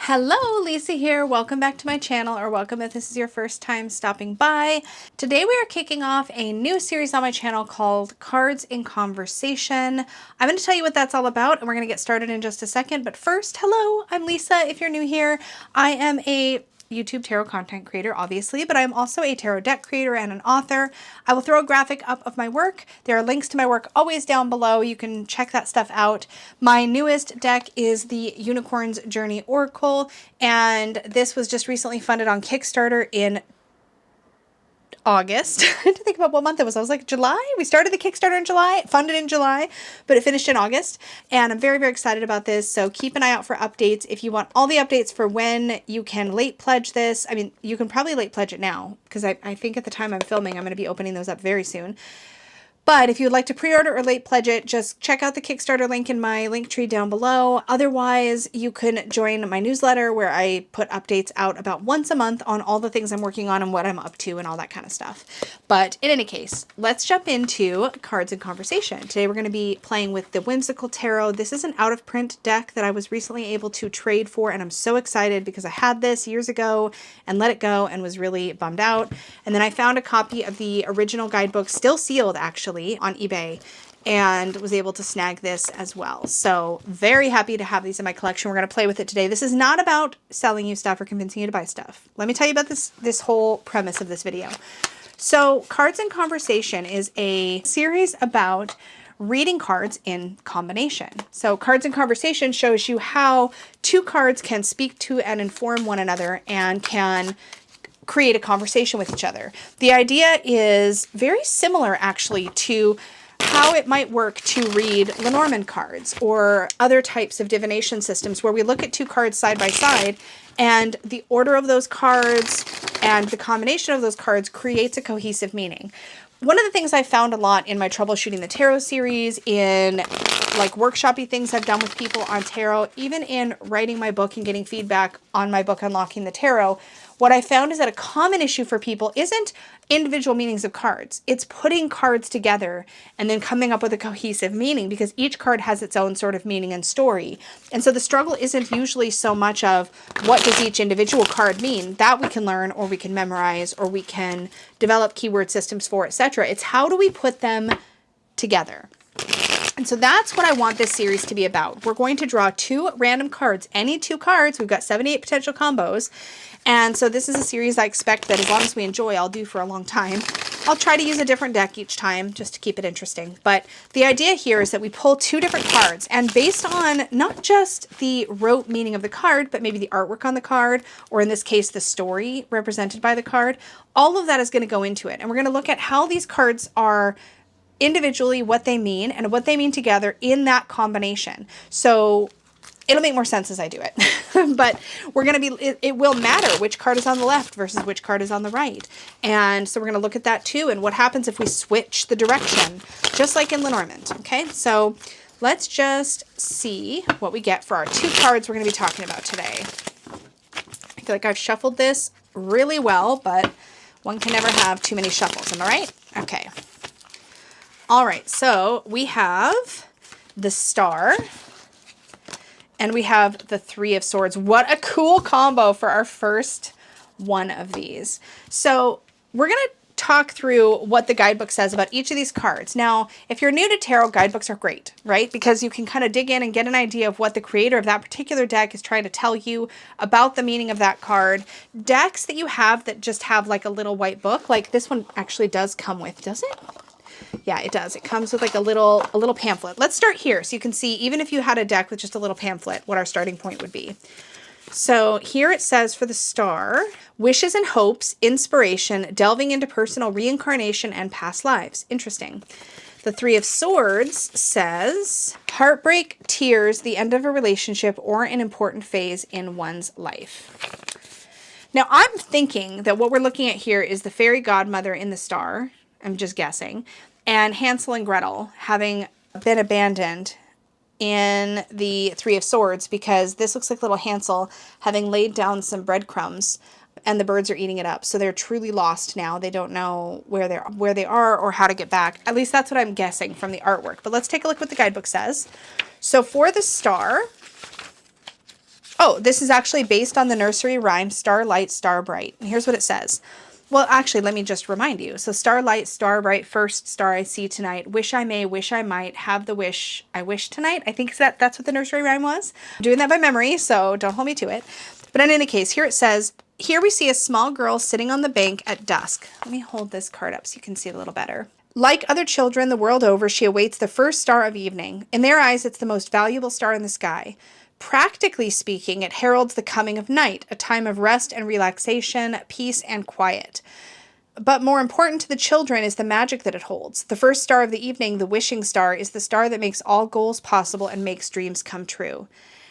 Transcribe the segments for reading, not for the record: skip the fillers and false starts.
Hello, Lisa here. Welcome back to my channel, or welcome if this is your first time stopping by. Today we are kicking off a new series on my channel called Cards in Conversation. I'm going to tell you what that's all about, and we're going to get started in just a second. But first, hello, I'm Lisa. If you're new here, I am a YouTube tarot content creator, obviously, but I'm also a tarot deck creator and an author. I will throw a graphic up of my work. There are links to my work always down below. You can check that stuff out. My newest deck is the Unicorn's Journey Oracle, and this was just recently funded on Kickstarter in August. I had to think about what month it was. I was like, July? We started the Kickstarter in July, funded in July, but it finished in August. And I'm very, very excited about this. So keep an eye out for updates. If you want all the updates for when you can late pledge this, I mean, you can probably late pledge it now, because I think at the time I'm filming, I'm going to be opening those up very soon. But if you would like to pre-order or late pledge it, just check out the Kickstarter link in my link tree down below. Otherwise, you can join my newsletter where I put updates out about once a month on all the things I'm working on and what I'm up to and all that kind of stuff. But in any case, let's jump into Cards in Conversation. Today we're going to be playing with the Whimsical Tarot. This is an out-of-print deck that I was recently able to trade for, and I'm so excited because I had this years ago and let it go and was really bummed out. And then I found a copy of the original guidebook, still sealed actually, on eBay, and was able to snag this as well. So very happy to have these in my collection. We're going to play with it today. This is not about selling you stuff or convincing you to buy stuff. Let me tell you about this whole premise of this video. So Cards in Conversation is a series about reading cards in combination. So Cards in Conversation shows you how two cards can speak to and inform one another and can create a conversation with each other. The idea is very similar actually to how it might work to read Lenormand cards or other types of divination systems where we look at two cards side by side and the order of those cards and the combination of those cards creates a cohesive meaning. One of the things I found a lot in my Troubleshooting the Tarot series, in like workshopy things I've done with people on tarot, even in writing my book and getting feedback on my book, Unlocking the Tarot, what I found is that a common issue for people isn't individual meanings of cards. It's putting cards together and then coming up with a cohesive meaning, because each card has its own sort of meaning and story. And so the struggle isn't usually so much of what does each individual card mean. That we can learn, or we can memorize, or we can develop keyword systems for, etc. It's how do we put them together. And so that's what I want this series to be about. We're going to draw two random cards, any two cards. We've got 78 potential combos. And so this is a series I expect that as long as we enjoy, I'll do for a long time. I'll try to use a different deck each time just to keep it interesting. But the idea here is that we pull two different cards, and based on not just the rote meaning of the card, but maybe the artwork on the card, or in this case, the story represented by the card, all of that is going to go into it. And we're going to look at how these cards are individually, what they mean, and what they mean together in that combination. So it'll make more sense as I do it. But we're going to be, it will matter which card is on the left versus which card is on the right. And so we're going to look at that too. And what happens if we switch the direction, just like in Lenormand. Okay, so let's just see what we get for our two cards we're going to be talking about today. I feel like I've shuffled this really well, but one can never have too many shuffles. Am I right? Okay. All right, so we have the Star, and we have the Three of Swords. What a cool combo for our first one of these. So we're going to talk through what the guidebook says about each of these cards. Now, if you're new to tarot, guidebooks are great, right? Because you can kind of dig in and get an idea of what the creator of that particular deck is trying to tell you about the meaning of that card. Decks that you have that just have like a little white book, like this one actually does come with, does it? Yeah, it does. It comes with like a little pamphlet. Let's start here so you can see, even if you had a deck with just a little pamphlet, what our starting point would be. So here it says for the Star, wishes and hopes, inspiration, delving into personal reincarnation and past lives. Interesting. The Three of Swords says heartbreak, tears, the end of a relationship, or an important phase in one's life. Now I'm thinking that what we're looking at here is the fairy godmother in the Star. I'm just guessing. And Hansel and Gretel having been abandoned in the Three of Swords, because this looks like little Hansel having laid down some breadcrumbs and the birds are eating it up. So they're truly lost now. They don't know where they are or how to get back. At least that's what I'm guessing from the artwork. But let's take a look what the guidebook says. So for the Star, Oh, this is actually based on the nursery rhyme Starlight, Starbright. And here's what it says. Well, actually, let me just remind you. So starlight, starbright, first star I see tonight. Wish I may, wish I might, have the wish I wish tonight. I think that's what the nursery rhyme was. I'm doing that by memory, so don't hold me to it. But in any case, here it says, here we see a small girl sitting on the bank at dusk. Let me hold this card up so you can see it a little better. Like other children the world over, she awaits the first star of evening. In their eyes, it's the most valuable star in the sky. Practically speaking, it heralds the coming of night, a time of rest and relaxation, peace and quiet. But more important to the children is the magic that it holds. The first star of the evening, the wishing star, is the star that makes all goals possible and makes dreams come true.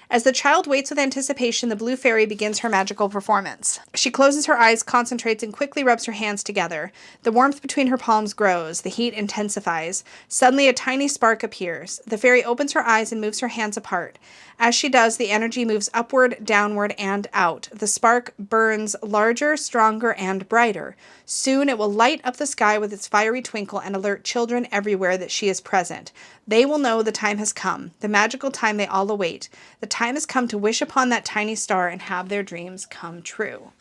As the child waits with anticipation, the blue fairy begins her magical performance. She closes her eyes, concentrates, and quickly rubs her hands together. The warmth between her palms grows. The heat intensifies. Suddenly, a tiny spark appears. The fairy opens her eyes and moves her hands apart. As she does, the energy moves upward, downward, and out. The spark burns larger, stronger, and brighter. Soon it will light up the sky with its fiery twinkle and alert children everywhere that she is present. They will know the time has come, the magical time they all await. The time has come to wish upon that tiny star and have their dreams come true.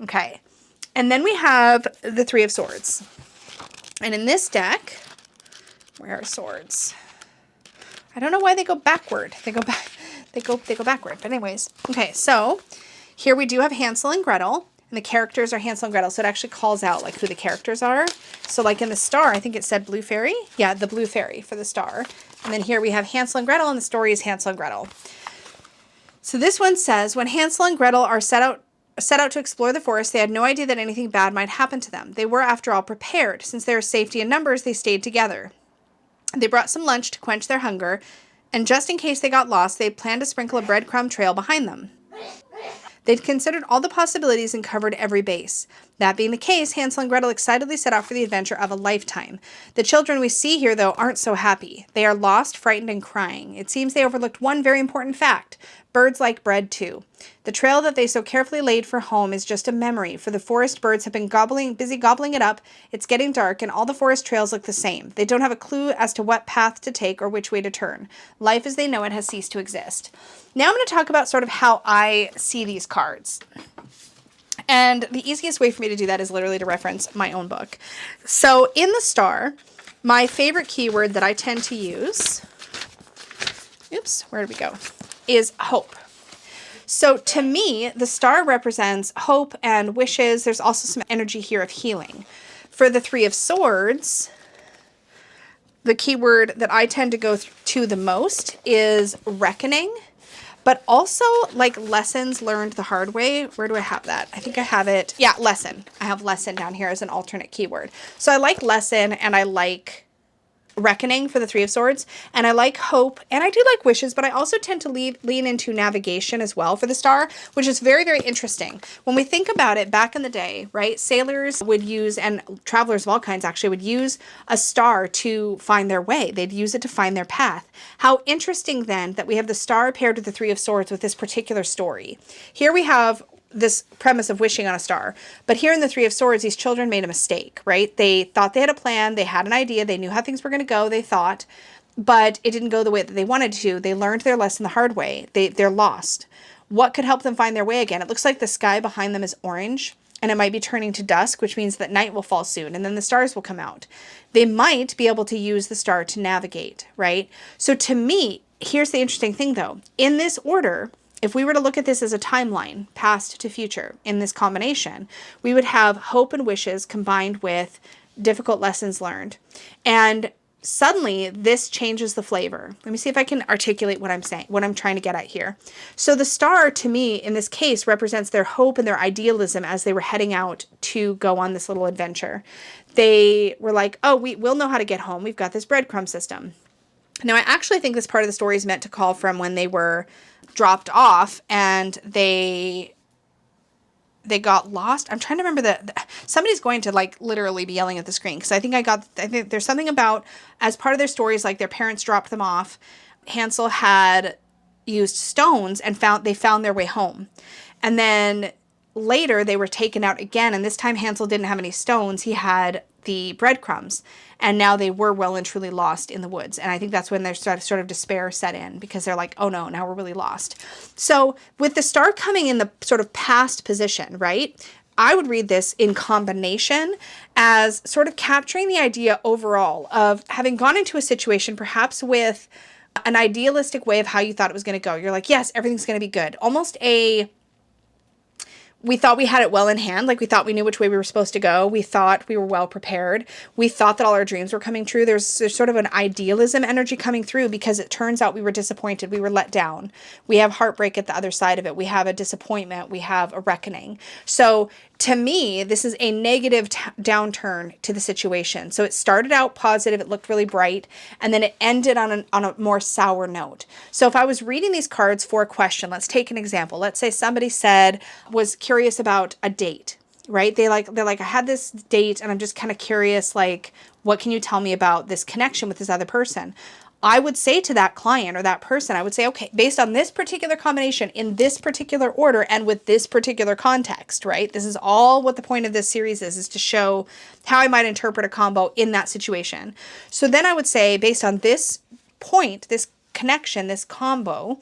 Okay, and then we have the Three of Swords. And in this deck, where are swords? I don't know why they go backward. They go back. They go backward. But anyways, okay. So here we do have Hansel and Gretel, and the characters are Hansel and Gretel. So it actually calls out like who the characters are. So like in the star, I think it said Blue Fairy. Yeah, the Blue Fairy for the star. And then here we have Hansel and Gretel, and the story is Hansel and Gretel. So this one says, when Hansel and Gretel are set out to explore the forest, they had no idea that anything bad might happen to them. They were, after all, prepared. Since there is safety in numbers, they stayed together. They brought some lunch to quench their hunger, and just in case they got lost, they had planned to sprinkle a breadcrumb trail behind them. They'd considered all the possibilities and covered every base. That being the case, Hansel and Gretel excitedly set out for the adventure of a lifetime. The children we see here, though, aren't so happy. They are lost, frightened, and crying. It seems they overlooked one very important fact. Birds like bread, too. The trail that they so carefully laid for home is just a memory, for the forest birds have been busy gobbling it up. It's getting dark, and all the forest trails look the same. They don't have a clue as to what path to take or which way to turn. Life as they know it has ceased to exist. Now I'm going to talk about sort of how I see these cards. And the easiest way for me to do that is literally to reference my own book. So in the star, my favorite keyword that I tend to use, where did we go, is hope. So to me, the star represents hope and wishes. There's also some energy here of healing. For the Three of Swords, the keyword that I tend to go to the most is reckoning, but also like lessons learned the hard way. Where do I have that? I think I have it. Yeah, lesson. I have lesson down here as an alternate keyword. So I like lesson and I like reckoning for the Three of Swords, and I like hope, and I do like wishes, but I also tend to lean into navigation as well for the star, which is very, very interesting. When we think about it, back in the day, right, sailors would use, and travelers of all kinds actually, would use a star to find their way. They'd use it to find their path. How interesting then that we have the star paired with the Three of Swords with this particular story. Here we have this premise of wishing on a star. But here in the Three of Swords, these children made a mistake, right? They thought they had a plan. They had an idea. They knew how things were going to go, they thought, but it didn't go the way that they wanted to. They learned their lesson the hard way. They're lost. What could help them find their way again? It looks like the sky behind them is orange, and it might be turning to dusk, which means that night will fall soon, and then the stars will come out. They might be able to use the star to navigate, right? So to me, here's the interesting thing, though. In this order, if we were to look at this as a timeline, past to future, in this combination, we would have hope and wishes combined with difficult lessons learned. And suddenly, this changes the flavor. Let me see if I can articulate what I'm saying, what I'm trying to get at here. So the star, to me, in this case, represents their hope and their idealism as they were heading out to go on this little adventure. They were like, oh, we'll know how to get home. We've got this breadcrumb system. Now, I actually think this part of the story is meant to call from when they were dropped off and they got lost. I'm trying to remember somebody's going to like literally be yelling at the screen because I think there's something about as part of their stories, like their parents dropped them off. Hansel had used stones and they found their way home. And then later they were taken out again, and this time Hansel didn't have any stones. He had the breadcrumbs. And now they were well and truly lost in the woods. And I think that's when their sort of despair set in, because they're like, oh no, now we're really lost. So with the star coming in the sort of past position, right? I would read this in combination as sort of capturing the idea overall of having gone into a situation perhaps with an idealistic way of how you thought it was going to go. You're like, yes, everything's going to be good. Almost we thought we had it well in hand. Like we thought we knew which way we were supposed to go. We thought we were well prepared. We thought that all our dreams were coming true. There's sort of an idealism energy coming through, because it turns out we were disappointed. We were let down. We have heartbreak at the other side of it. We have a disappointment. We have a reckoning. So to me, this is a negative downturn to the situation. So it started out positive. It looked really bright. And then it ended on a more sour note. So if I was reading these cards for a question, let's take an example. Let's say somebody was curious about a date, right? They're like, I had this date and I'm just kind of curious, like, what can you tell me about this connection with this other person? I would say to that client or that person, I would say, okay, based on this particular combination, in this particular order, and with this particular context, right? This is all what the point of this series is to show how I might interpret a combo in that situation. So then I would say, based on this point, this connection, this combo,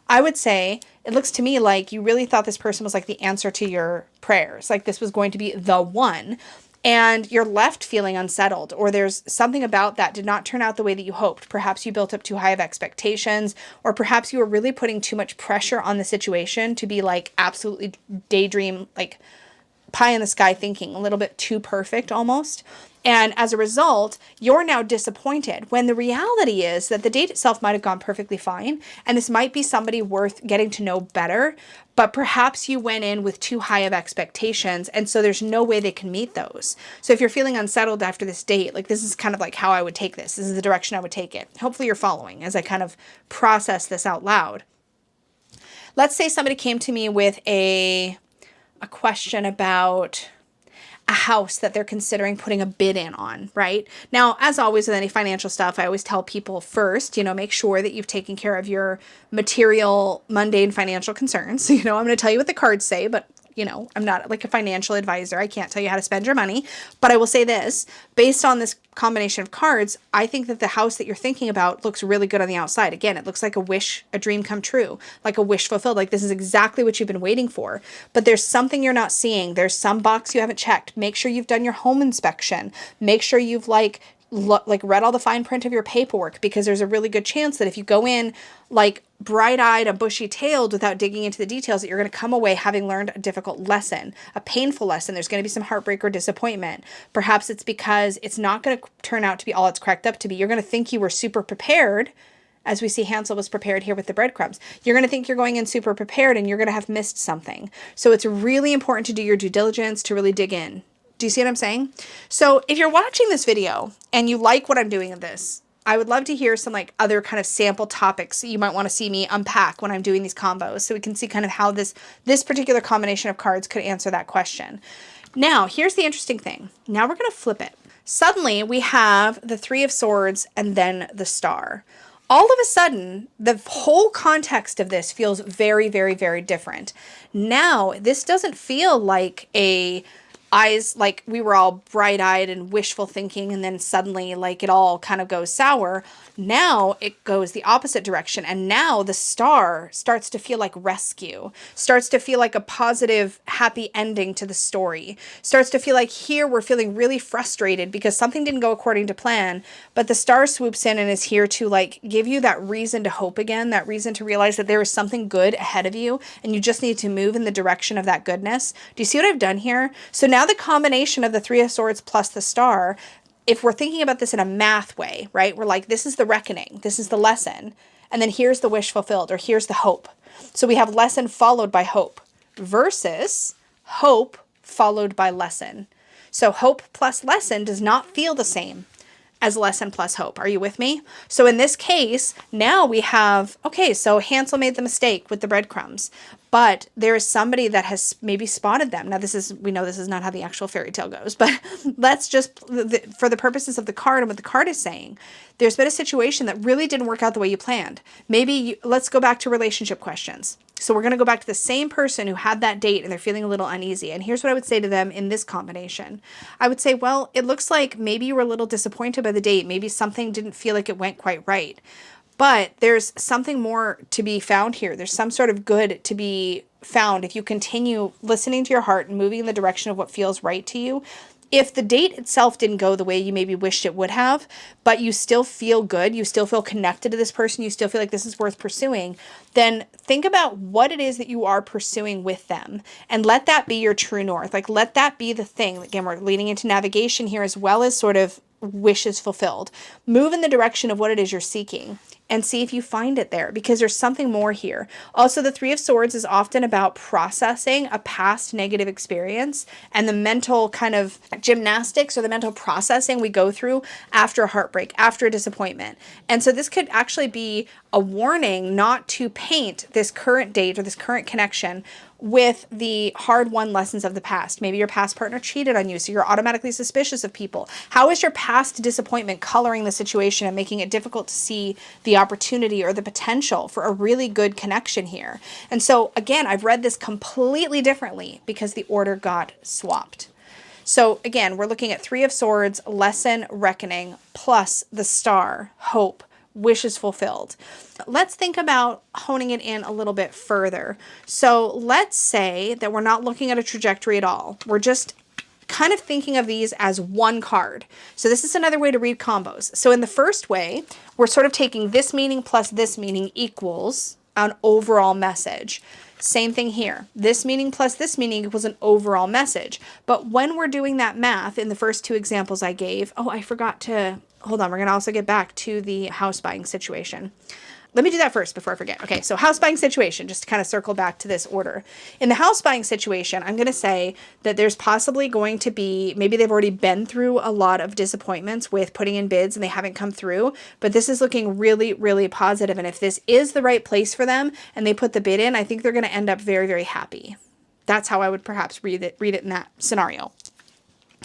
I would say, it looks to me like you really thought this person was like the answer to your prayers. Like this was going to be the one. And you're left feeling unsettled, or there's something about that did not turn out the way that you hoped. Perhaps you built up too high of expectations, or perhaps you were really putting too much pressure on the situation to be like absolutely daydream, like pie in the sky thinking, a little bit too perfect almost. And as a result, you're now disappointed, when the reality is that the date itself might have gone perfectly fine. And this might be somebody worth getting to know better, but perhaps you went in with too high of expectations. And so there's no way they can meet those. So if you're feeling unsettled after this date, like this is kind of like how I would take this. This is the direction I would take it. Hopefully you're following as I kind of process this out loud. Let's say somebody came to me with a question about a house that they're considering putting a bid in on, right? Now, as always with any financial stuff, I always tell people first, make sure that you've taken care of your material, mundane financial concerns. I'm going to tell you what the cards say, but I'm not like a financial advisor. I can't tell you how to spend your money, but I will say this, based on this combination of cards, I think that the house that you're thinking about looks really good on the outside. Again, it looks like a dream come true, like a wish fulfilled. Like this is exactly what you've been waiting for, but there's something you're not seeing. There's some box you haven't checked. Make sure you've done your home inspection. Make sure you've read all the fine print of your paperwork, because there's a really good chance that if you go in like bright-eyed and bushy-tailed without digging into the details, that you're going to come away having learned a difficult lesson, a painful lesson. There's going to be some heartbreak or disappointment. Perhaps it's because it's not going to turn out to be all it's cracked up to be. You're going to think you were super prepared, as we see Hansel was prepared here with the breadcrumbs. You're going to think you're going in super prepared, and you're going to have missed something. So it's really important to do your due diligence, to really dig in. Do you see what I'm saying? So if you're watching this video and you like what I'm doing in this, I would love to hear some like other kind of sample topics that you might want to see me unpack when I'm doing these combos, so we can see kind of how this particular combination of cards could answer that question. Now, here's the interesting thing. Now we're going to flip it. Suddenly we have the Three of Swords and then the Star. All of a sudden, the whole context of this feels very, very, very different. Now, this doesn't feel like eyes, like we were all bright-eyed and wishful thinking, and then suddenly like it all kind of goes sour. Now it goes the opposite direction, and now the Star starts to feel like rescue, starts to feel like a positive, happy ending to the story, starts to feel like here we're feeling really frustrated because something didn't go according to plan, but the Star swoops in and is here to like give you that reason to hope again, that reason to realize that there is something good ahead of you, and you just need to move in the direction of that goodness. Do you see what I've done here? So now the combination of the Three of Swords plus the Star, if we're thinking about this in a math way, right? We're like, this is the reckoning, this is the lesson, and then here's the wish fulfilled, or here's the hope. So we have lesson followed by hope versus hope followed by lesson. So hope plus lesson does not feel the same as lesson plus hope. Are you with me? So in this case, now we have, okay, so Hansel made the mistake with the breadcrumbs, but there is somebody that has maybe spotted them. Now we know this is not how the actual fairy tale goes, but let's just, for the purposes of the card and what the card is saying, there's been a situation that really didn't work out the way you planned. Maybe let's go back to relationship questions. So we're going to go back to the same person who had that date and they're feeling a little uneasy. And here's what I would say to them in this combination. I would say, well, it looks like maybe you were a little disappointed by the date. Maybe something didn't feel like it went quite right. But there's something more to be found here. There's some sort of good to be found if you continue listening to your heart and moving in the direction of what feels right to you. If the date itself didn't go the way you maybe wished it would have, but you still feel good, you still feel connected to this person, you still feel like this is worth pursuing, then think about what it is that you are pursuing with them and let that be your true north. Like, let that be the thing. Again, we're leaning into navigation here as well as sort of wishes fulfilled. Move in the direction of what it is you're seeking and see if you find it there, because there's something more here. Also, the Three of Swords is often about processing a past negative experience and the mental kind of gymnastics or the mental processing we go through after a heartbreak, after a disappointment. And so this could actually be a warning not to paint this current date or this current connection with the hard-won lessons of the past. Maybe your past partner cheated on you, so you're automatically suspicious of people. How is your past disappointment coloring the situation and making it difficult to see the opportunity or the potential for a really good connection here? And so, again, I've read this completely differently because the order got swapped. So, again, we're looking at Three of Swords, lesson, reckoning, plus the Star, hope, wishes fulfilled. Let's think about honing it in a little bit further. So let's say that we're not looking at a trajectory at all. We're just kind of thinking of these as one card. So this is another way to read combos. So in the first way, we're sort of taking this meaning plus this meaning equals an overall message. Same thing here. This meaning plus this meaning equals an overall message. But when we're doing that math in the first two examples I gave, oh, I forgot to, hold on, we're going to also get back to the house buying situation. Let me do that first before I forget. Okay, so house buying situation, just to kind of circle back to this order. In the house buying situation, I'm going to say that there's possibly going to be, maybe they've already been through a lot of disappointments with putting in bids and they haven't come through, but this is looking really, really positive. And if this is the right place for them and they put the bid in, I think they're going to end up very, very happy. That's how I would perhaps read it in that scenario.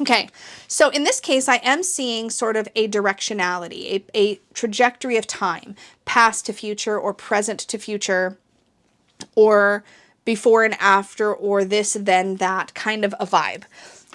Okay, so in this case, I am seeing sort of a directionality, a trajectory of time, past to future or present to future, or before and after, or this, then that, kind of a vibe.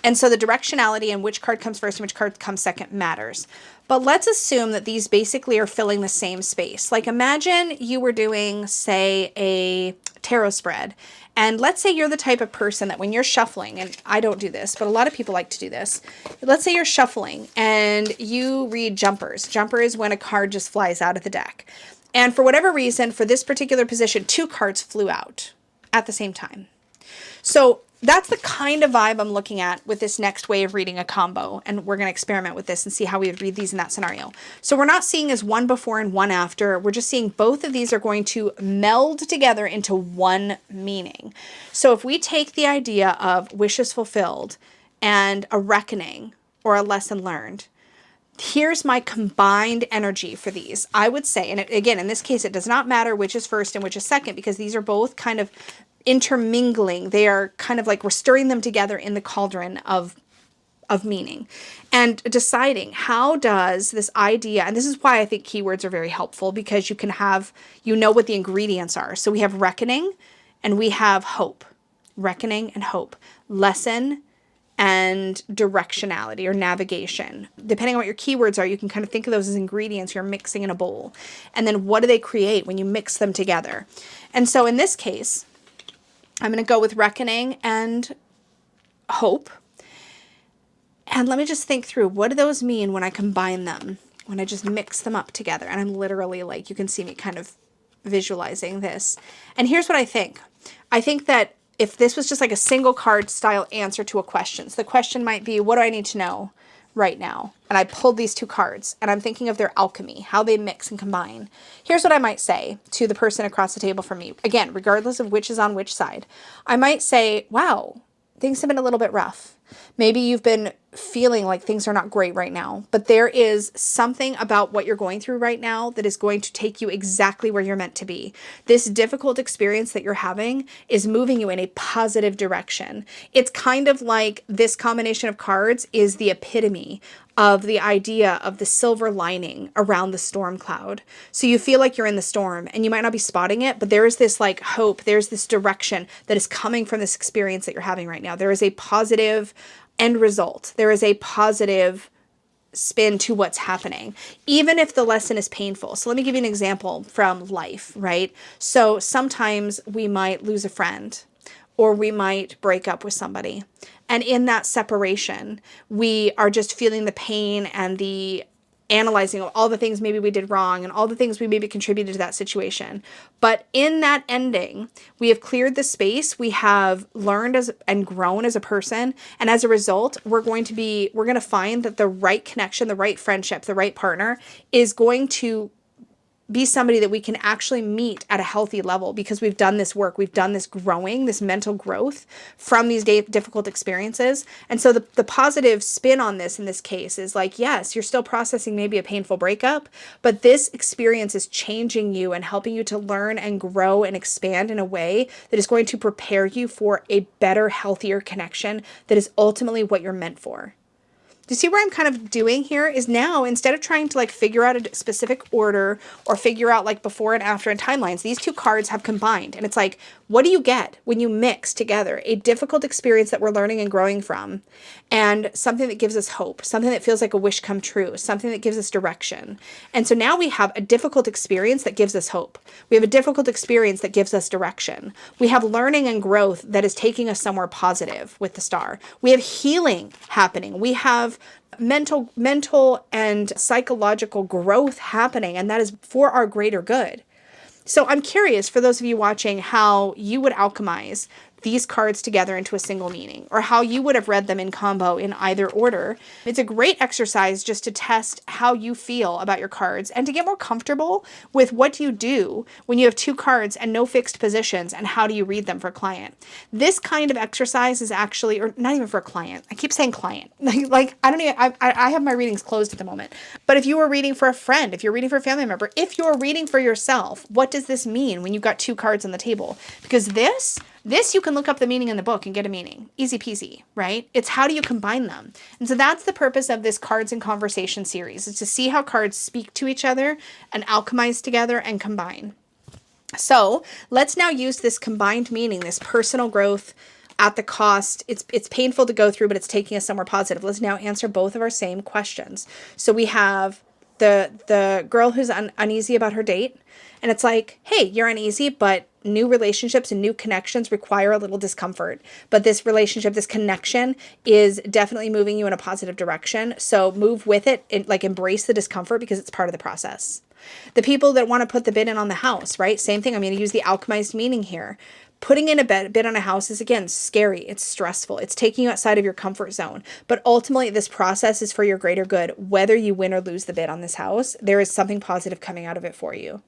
And so the directionality and which card comes first and which card comes second matters. But let's assume that these basically are filling the same space. Like imagine you were doing, say, a tarot spread. And let's say you're the type of person that when you're shuffling, and I don't do this, but a lot of people like to do this. Let's say you're shuffling and you read jumpers. Jumper is when a card just flies out of the deck. And for whatever reason, for this particular position, two cards flew out at the same time. So that's the kind of vibe I'm looking at with this next way of reading a combo. And we're going to experiment with this and see how we would read these in that scenario. So we're not seeing as one before and one after. We're just seeing both of these are going to meld together into one meaning. So if we take the idea of wishes fulfilled and a reckoning or a lesson learned, here's my combined energy for these. I would say, and again, in this case, it does not matter which is first and which is second, because these are both kind of intermingling. They are kind of like we're stirring them together in the cauldron of meaning and deciding how does this idea, and this is why I think keywords are very helpful, because you can have, you know what the ingredients are. So we have reckoning and we have hope. Reckoning and hope. Lesson and directionality or navigation. Depending on what your keywords are, you can kind of think of those as ingredients you're mixing in a bowl. And then what do they create when you mix them together? And so in this case, I'm going to go with reckoning and hope. And let me just think through, what do those mean when I combine them, when I just mix them up together? And I'm literally like, you can see me kind of visualizing this. And here's what I think. I think that if this was just like a single card style answer to a question, so the question might be, what do I need to know right now? And I pulled these two cards and I'm thinking of their alchemy, how they mix and combine. Here's what I might say to the person across the table from me. Again, regardless of which is on which side, I might say, wow, things have been a little bit rough. Maybe you've been feeling like things are not great right now, but there is something about what you're going through right now that is going to take you exactly where you're meant to be. This difficult experience that you're having is moving you in a positive direction. It's kind of like this combination of cards is the epitome of the idea of the silver lining around the storm cloud. So you feel like you're in the storm and you might not be spotting it, but there is this like hope, there's this direction that is coming from this experience that you're having right now. There is a positive end result. There is a positive spin to what's happening, even if the lesson is painful. So let me give you an example from life, right? So sometimes we might lose a friend, or we might break up with somebody. And in that separation, we are just feeling the pain and the analyzing of all the things maybe we did wrong and all the things we maybe contributed to that situation. But in that ending, we have cleared the space. We have learned and grown as a person. And as a result, we're going to find that the right connection, the right friendship, the right partner is going to be somebody that we can actually meet at a healthy level, because we've done this work, we've done this growing, this mental growth from these difficult experiences. And so the positive spin on this in this case is like, yes, you're still processing maybe a painful breakup, but this experience is changing you and helping you to learn and grow and expand in a way that is going to prepare you for a better, healthier connection that is ultimately what you're meant for. Do you see what I'm kind of doing here is now, instead of trying to like figure out a specific order or figure out like before and after and timelines, these two cards have combined. And it's like, what do you get when you mix together a difficult experience that we're learning and growing from and something that gives us hope, something that feels like a wish come true, something that gives us direction? And so now we have a difficult experience that gives us hope. We have a difficult experience that gives us direction. We have learning and growth that is taking us somewhere positive with the star. We have healing happening. We have mental and psychological growth happening, and that is for our greater good. So I'm curious, for those of you watching, how you would alchemize these cards together into a single meaning, or how you would have read them in combo in either order. It's a great exercise just to test how you feel about your cards and to get more comfortable with what you do when you have two cards and no fixed positions, and how do you read them for a client. This kind of exercise is actually, or not even for a client. I keep saying client. Like I don't even, I have my readings closed at the moment. But if you were reading for a friend, if you're reading for a family member, if you're reading for yourself, what does this mean when you've got two cards on the table? Because this you can look up the meaning in the book and get a meaning. Easy peasy, right? It's how do you combine them? And so that's the purpose of this Cards and Conversation series, is to see how cards speak to each other and alchemize together and combine. So let's now use this combined meaning, this personal growth at the cost. It's painful to go through, but it's taking us somewhere positive. Let's now answer both of our same questions. So we have the girl who's uneasy about her date. And it's like, hey, you're uneasy, but new relationships and new connections require a little discomfort. But this relationship, this connection is definitely moving you in a positive direction. So move with it and like embrace the discomfort, because it's part of the process. The people that want to put the bid in on the house, right? Same thing. I'm going to use the alchemized meaning here. Putting in a bid on a house is, again, scary. It's stressful. It's taking you outside of your comfort zone. But ultimately, this process is for your greater good. Whether you win or lose the bid on this house, there is something positive coming out of it for you.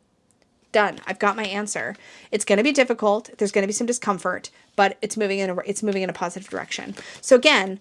Done. I've got my answer. It's going to be difficult. There's going to be some discomfort, but it's moving in a positive direction. So again,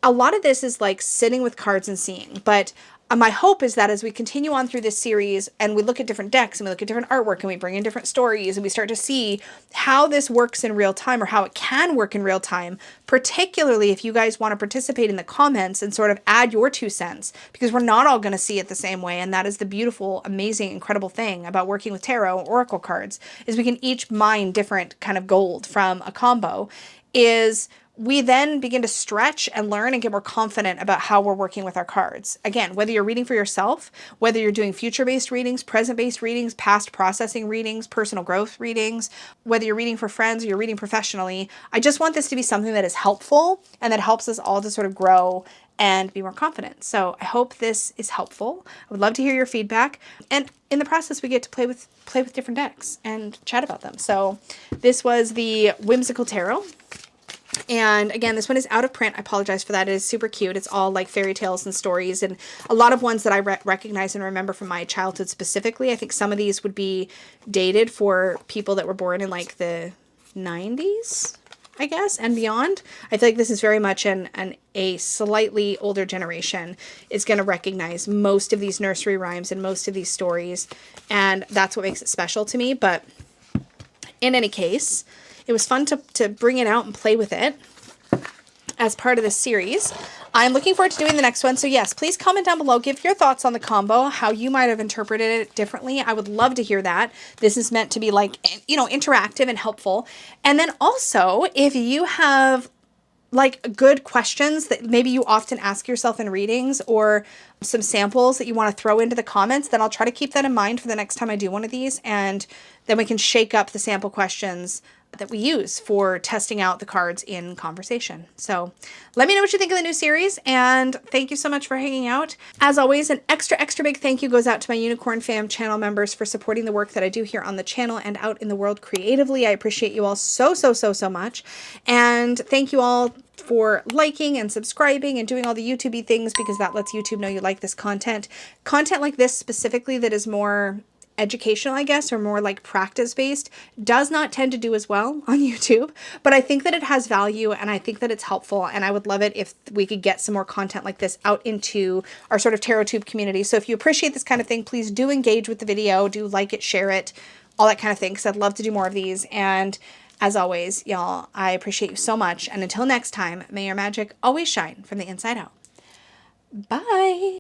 a lot of this is like sitting with cards and seeing, but my hope is that as we continue on through this series and we look at different decks and we look at different artwork and we bring in different stories and we start to see how this works in real time, or how it can work in real time, particularly if you guys want to participate in the comments and sort of add your 2 cents, because we're not all going to see it the same way. And that is the beautiful, amazing, incredible thing about working with tarot and oracle cards, is we can each mine different kind of gold from a combo. Is we then begin to stretch and learn and get more confident about how we're working with our cards. Again, whether you're reading for yourself, whether you're doing future-based readings, present-based readings, past processing readings, personal growth readings, whether you're reading for friends or you're reading professionally, I just want this to be something that is helpful and that helps us all to sort of grow and be more confident. So I hope this is helpful. I would love to hear your feedback. And in the process, we get to play with different decks and chat about them. So this was the Whimsical Tarot. And again, this one is out of print. I apologize for that. It is super cute. It's all like fairy tales and stories, and a lot of ones that I recognize and remember from my childhood specifically. I think some of these would be dated for people that were born in like the 90s, I guess, and beyond. I feel like this is very much a slightly older generation is going to recognize most of these nursery rhymes and most of these stories, and that's what makes it special to me. But in any case, it was fun to bring it out and play with it. as part of this series. I'm looking forward to doing the next one. So yes, please comment down below. Give your thoughts on the combo, how you might have interpreted it differently. I would love to hear that. This is meant to be like, you know, interactive and helpful. And then also, if you have like good questions that maybe you often ask yourself in readings, or some samples that you want to throw into the comments, then I'll try to keep that in mind for the next time I do one of these. And then we can shake up the sample questions that we use for testing out the cards in conversation. So let me know what you think of the new series, and thank you so much for hanging out. As always, an extra big thank you goes out to my Unicorn Fam channel members for supporting the work that I do here on the channel and out in the world creatively. I appreciate you all so much. And thank you all for liking and subscribing and doing all the YouTube-y things, because that lets YouTube know you like this content. Content like this specifically that is more educational, I guess, or more like practice-based, does not tend to do as well on YouTube, but I think that it has value and I think that it's helpful, and I would love it if we could get some more content like this out into our sort of TarotTube community. So if you appreciate this kind of thing, please do engage with the video, do like it, share it, all that kind of thing, because I'd love to do more of these. And as always, y'all, I appreciate you so much, and until next time, may your magic always shine from the inside out. Bye!